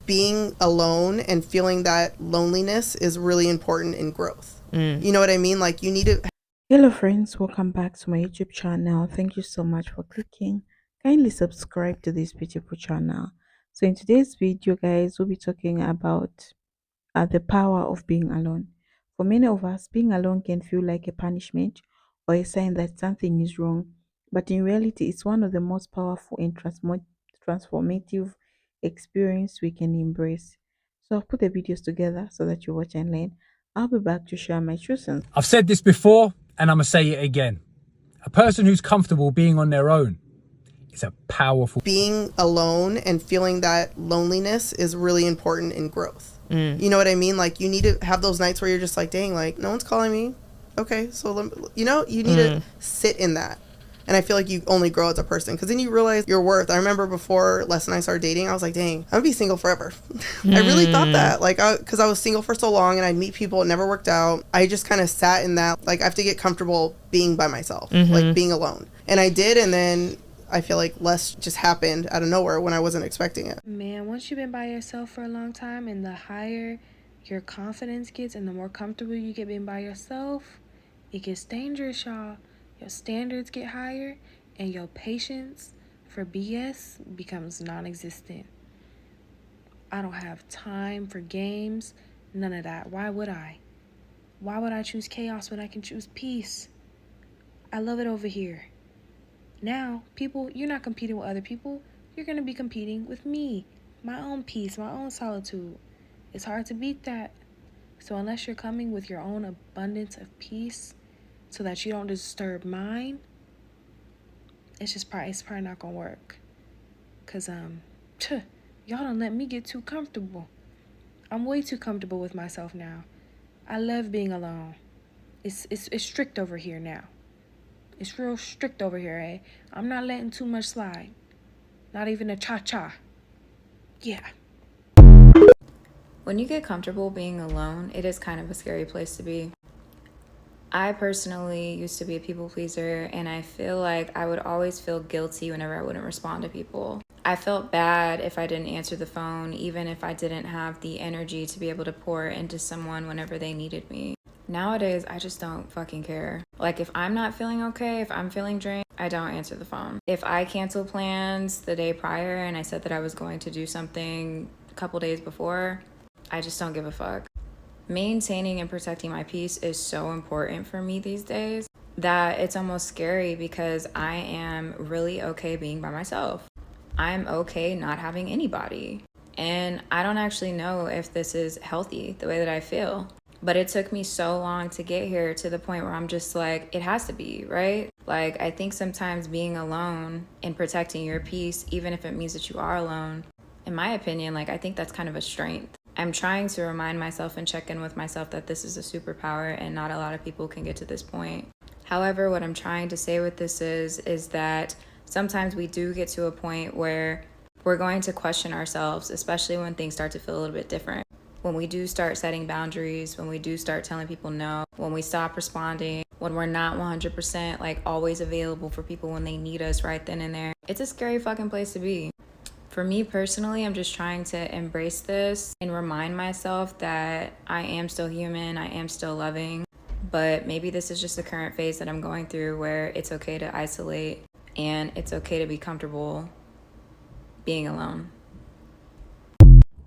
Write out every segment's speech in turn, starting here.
being alone and feeling that loneliness is really important in growth. You know what I mean? Like, you need to. Hello, friends, welcome back to my YouTube channel. Thank you so much for clicking. Kindly subscribe to this beautiful channel. So, in today's video, guys, we'll be talking about the power of being alone. For many of us, being alone can feel like a punishment or a sign that something is wrong, but in reality, it's one of the most powerful and transformative experience we can embrace. So, I've put the videos together so that you watch and learn. I'll be back to share my truths and I've said this before and I'm going to say it again. A person who's comfortable being on their own is a powerful. Being alone and feeling that loneliness is really important in growth. You know what I mean? Like, you need to have those nights where you're just like, dang, like, no one's calling me. Okay, so, you need to sit in that. And I feel like you only grow as a person because then you realize your worth. I remember before Les and I started dating, I was like, dang, I'm gonna be single forever. I really thought that, like, because I was single for so long and I'd meet people, it never worked out. I just kind of sat in that, like, I have to get comfortable being by myself, like being alone. And I did, and then I feel like less just happened out of nowhere when I wasn't expecting it. Man, once you've been by yourself for a long time, and the higher your confidence gets and the more comfortable you get being by yourself, it gets dangerous, y'all. Your standards get higher and your patience for BS becomes non-existent. I don't have time for games, none of that. Why would I? Why would I choose chaos when I can choose peace? I love it over here. Now, people, you're not competing with other people. You're going to be competing with me, my own peace, my own solitude. It's hard to beat that. So unless you're coming with your own abundance of peace so that you don't disturb mine, it's probably not going to work. Because, y'all don't let me get too comfortable. I'm way too comfortable with myself now. I love being alone. It's strict over here now. It's real strict over here, eh? I'm not letting too much slide. Not even a cha-cha. Yeah. When you get comfortable being alone, it is kind of a scary place to be. I personally used to be a people pleaser, and I feel like I would always feel guilty whenever I wouldn't respond to people. I felt bad if I didn't answer the phone, even if I didn't have the energy to be able to pour into someone whenever they needed me. Nowadays, I just don't fucking care. Like, if I'm not feeling okay, if I'm feeling drained, I don't answer the phone. If I cancel plans the day prior and I said that I was going to do something a couple days before, I just don't give a fuck. Maintaining and protecting my peace is so important for me these days that it's almost scary because I am really okay being by myself. I'm okay not having anybody. And I don't actually know if this is healthy, the way that I feel. But it took me so long to get here to the point where I'm just like, it has to be, right? Like, I think sometimes being alone and protecting your peace, even if it means that you are alone, in my opinion, like, I think that's kind of a strength. I'm trying to remind myself and check in with myself that this is a superpower and not a lot of people can get to this point. However, what I'm trying to say with this is that sometimes we do get to a point where we're going to question ourselves, especially when things start to feel a little bit different. When we do start setting boundaries, when we do start telling people no, when we stop responding, when we're not 100% like always available for people when they need us right then and there, it's a scary fucking place to be. For me personally, I'm just trying to embrace this and remind myself that I am still human, I am still loving, but maybe this is just the current phase that I'm going through where it's okay to isolate and it's okay to be comfortable being alone.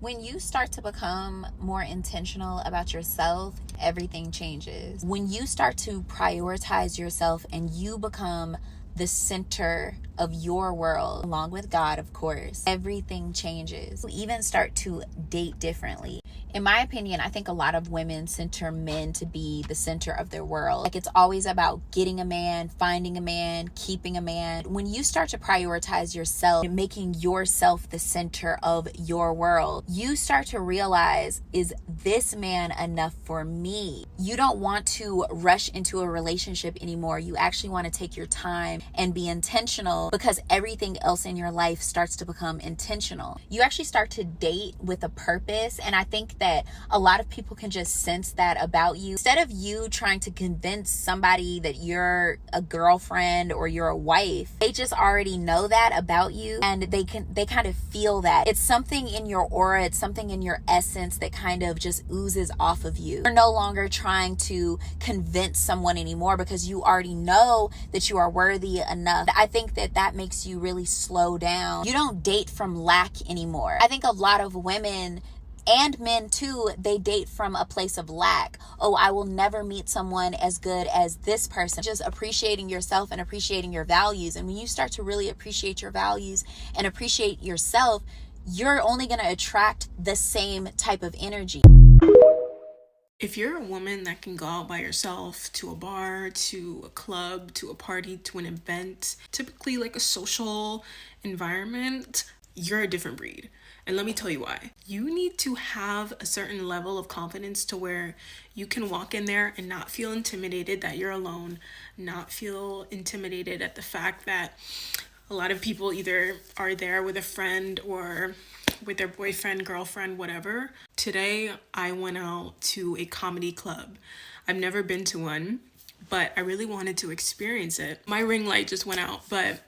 When you start to become more intentional about yourself, everything changes. When you start to prioritize yourself and you become the center of your world, along with God, of course, everything changes. You even start to date differently. In my opinion, I think a lot of women center men to be the center of their world. Like, it's always about getting a man, finding a man, keeping a man. When you start to prioritize yourself and making yourself the center of your world, you start to realize, is this man enough for me? You don't want to rush into a relationship anymore. You actually want to take your time and be intentional, because everything else in your life starts to become intentional. You actually start to date with a purpose, and I think that a lot of people can just sense that about you. Instead of you trying to convince somebody that you're a girlfriend or you're a wife, they just already know that about you, and they kind of feel that. It's something in your aura, it's something in your essence that kind of just oozes off of you. You're no longer trying to convince someone anymore because you already know that you are worthy enough. I think that makes you really slow down. You don't date from lack anymore. I think a lot of women and men too, they date from a place of lack. Oh, I will never meet someone as good as this person. Just appreciating yourself and appreciating your values. And when you start to really appreciate your values and appreciate yourself, you're only going to attract the same type of energy. If you're a woman that can go out by yourself to a bar, to a club, to a party, to an event, typically like a social environment, you're a different breed. And let me tell you why. You need to have a certain level of confidence to where you can walk in there and not feel intimidated that you're alone, not feel intimidated at the fact that a lot of people either are there with a friend or with their boyfriend, girlfriend, whatever. Today, I went out to a comedy club. I've never been to one, but I really wanted to experience it. My ring light just went out, but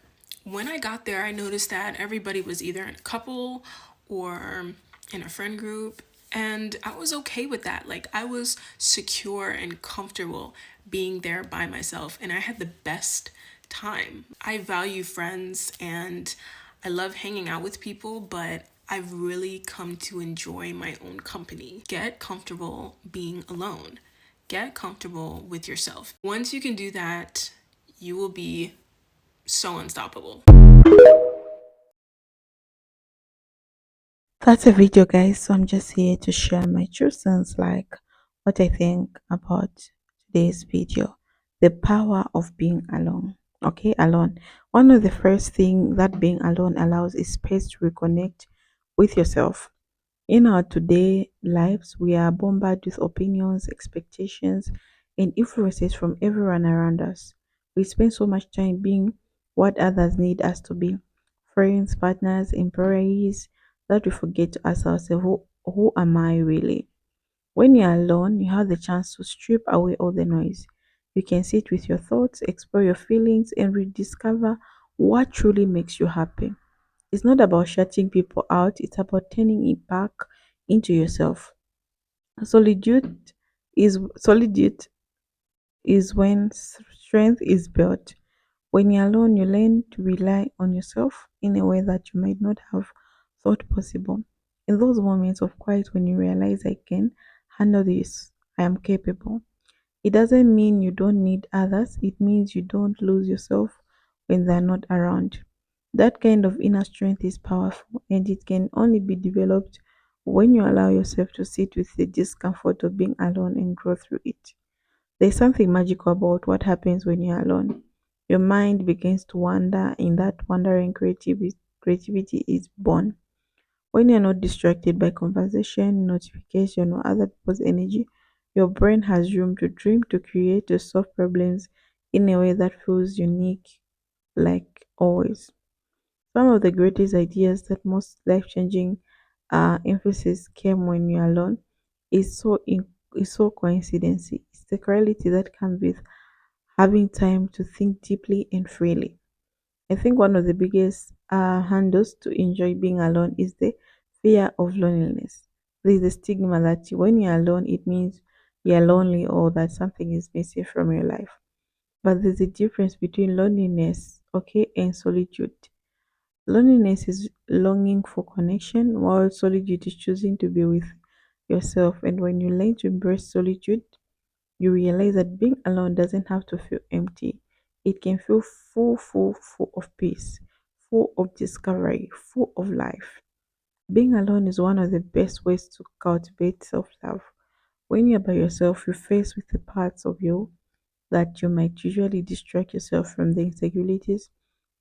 when I got there, I noticed that everybody was either in a couple or in a friend group, and I was okay with that. Like, I was secure and comfortable being there by myself, and I had the best time. I value friends and I love hanging out with people, but I've really come to enjoy my own company. Get comfortable being alone. Get comfortable with yourself. Once you can do that, you will be so unstoppable. That's a video, guys. So I'm just here to share my true sense, like what I think about today's video. The power of being alone. Okay, alone. One of the first thing that being alone allows is space to reconnect with yourself. In our today lives, we are bombarded with opinions, expectations, and influences from everyone around us. We spend so much time being what others need us to be, friends, partners, employees, that we forget to ask ourselves, who am I really? When you're alone, you have the chance to strip away all the noise. You can sit with your thoughts, explore your feelings, and rediscover what truly makes you happy. It's not about shutting people out, it's about turning it back into yourself. Solitude is when strength is built. When you're alone, you learn to rely on yourself in a way that you might not have thought possible. In those moments of quiet when you realize I can handle this, I am capable. It doesn't mean you don't need others, it means you don't lose yourself when they're not around. That kind of inner strength is powerful and it can only be developed when you allow yourself to sit with the discomfort of being alone and grow through it. There's something magical about what happens when you're alone. Your mind begins to wander, in that wandering creativity is born. When you're not distracted by conversation, notification, or other people's energy, your brain has room to dream, to create, to solve problems in a way that feels unique, like always. Some of the greatest ideas that most life changing emphasis came when you're alone is so coincidence. It's the reality that comes with having time to think deeply and freely. I think one of the biggest handles to enjoy being alone is the fear of loneliness. There's a stigma that when you're alone, it means you're lonely or that something is missing from your life. But there's a difference between loneliness, okay, and solitude. Loneliness is longing for connection, while solitude is choosing to be with yourself. And when you learn to embrace solitude, you realize that being alone doesn't have to feel empty. It can feel full of peace, full of discovery, full of life. Being alone is one of the best ways to cultivate self love. When you're by yourself, you're faced with the parts of you that you might usually distract yourself from, the insecurities,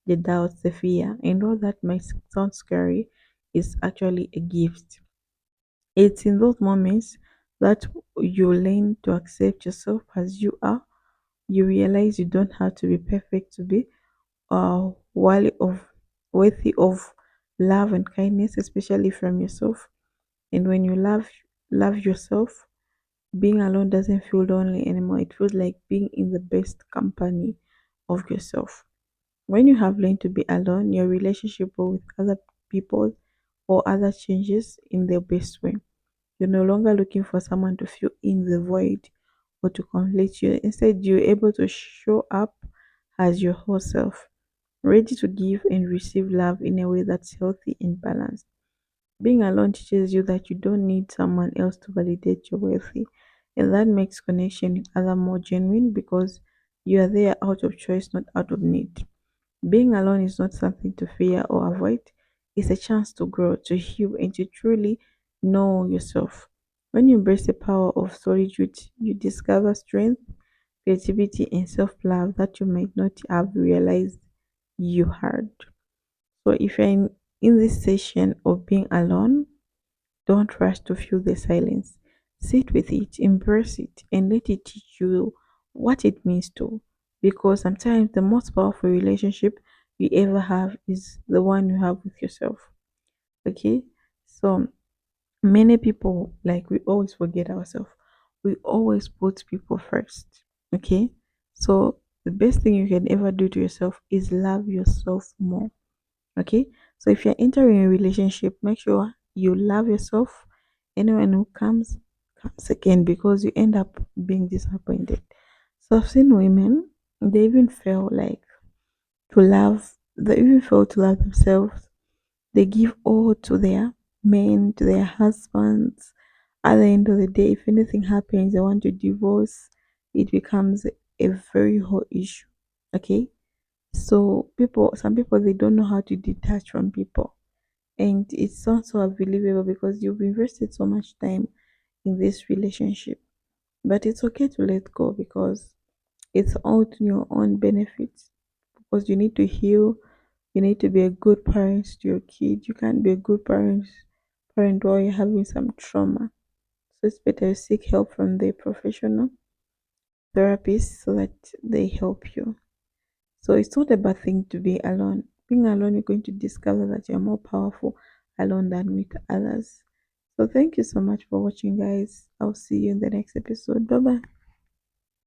the doubts, the fear, and all that might sound scary is actually a gift. It's in those moments that you learn to accept yourself as you are. You realize you don't have to be perfect to be worthy of love and kindness, especially from yourself. And when you love love yourself, being alone doesn't feel lonely anymore. It feels like being in the best company of yourself. When you have learned to be alone, your relationship with other people or other changes in the best way. You're no longer looking for someone to fill in the void or to complete you. Instead, you're able to show up as your whole self, ready to give and receive love in a way that's healthy and balanced. Being alone teaches you that you don't need someone else to validate your worthy, and that makes connection with others more genuine because you are there out of choice, not out of need. Being alone is not something to fear or avoid, it's a chance to grow, to heal, and to truly know yourself. When you embrace the power of solitude, you discover strength, creativity, and self love that you might not have realized you had. So, if you're in this session of being alone, don't rush to feel the silence. Sit with it, embrace it, and let it teach you what it means to. Because sometimes the most powerful relationship you ever have is the one you have with yourself. Okay? So many people, like, we always forget ourselves. We always put people first. Okay? So the best thing you can ever do to yourself is love yourself more. Okay, so if you're entering a relationship, make sure you love yourself. Anyone who comes again, because you end up being disappointed. So I've seen women, they even fail like to love, they even fail to love themselves. They give all to their men, to their husbands. At the end of the day, if anything happens, they want to divorce, it becomes a very hot issue. Okay, so some people, they don't know how to detach from people, and it sounds so unbelievable because you've invested so much time in this relationship. But it's okay to let go because it's all to your own benefit. Because you need to heal, you need to be a good parent to your kid. You can't be a good parent while you're having some trauma. So it's better to seek help from the professional therapist so that they help you. So it's not a bad thing to be alone. Being alone, you're going to discover that you're more powerful alone than with others. So thank you so much for watching, guys. I'll see you in the next episode. Bye bye.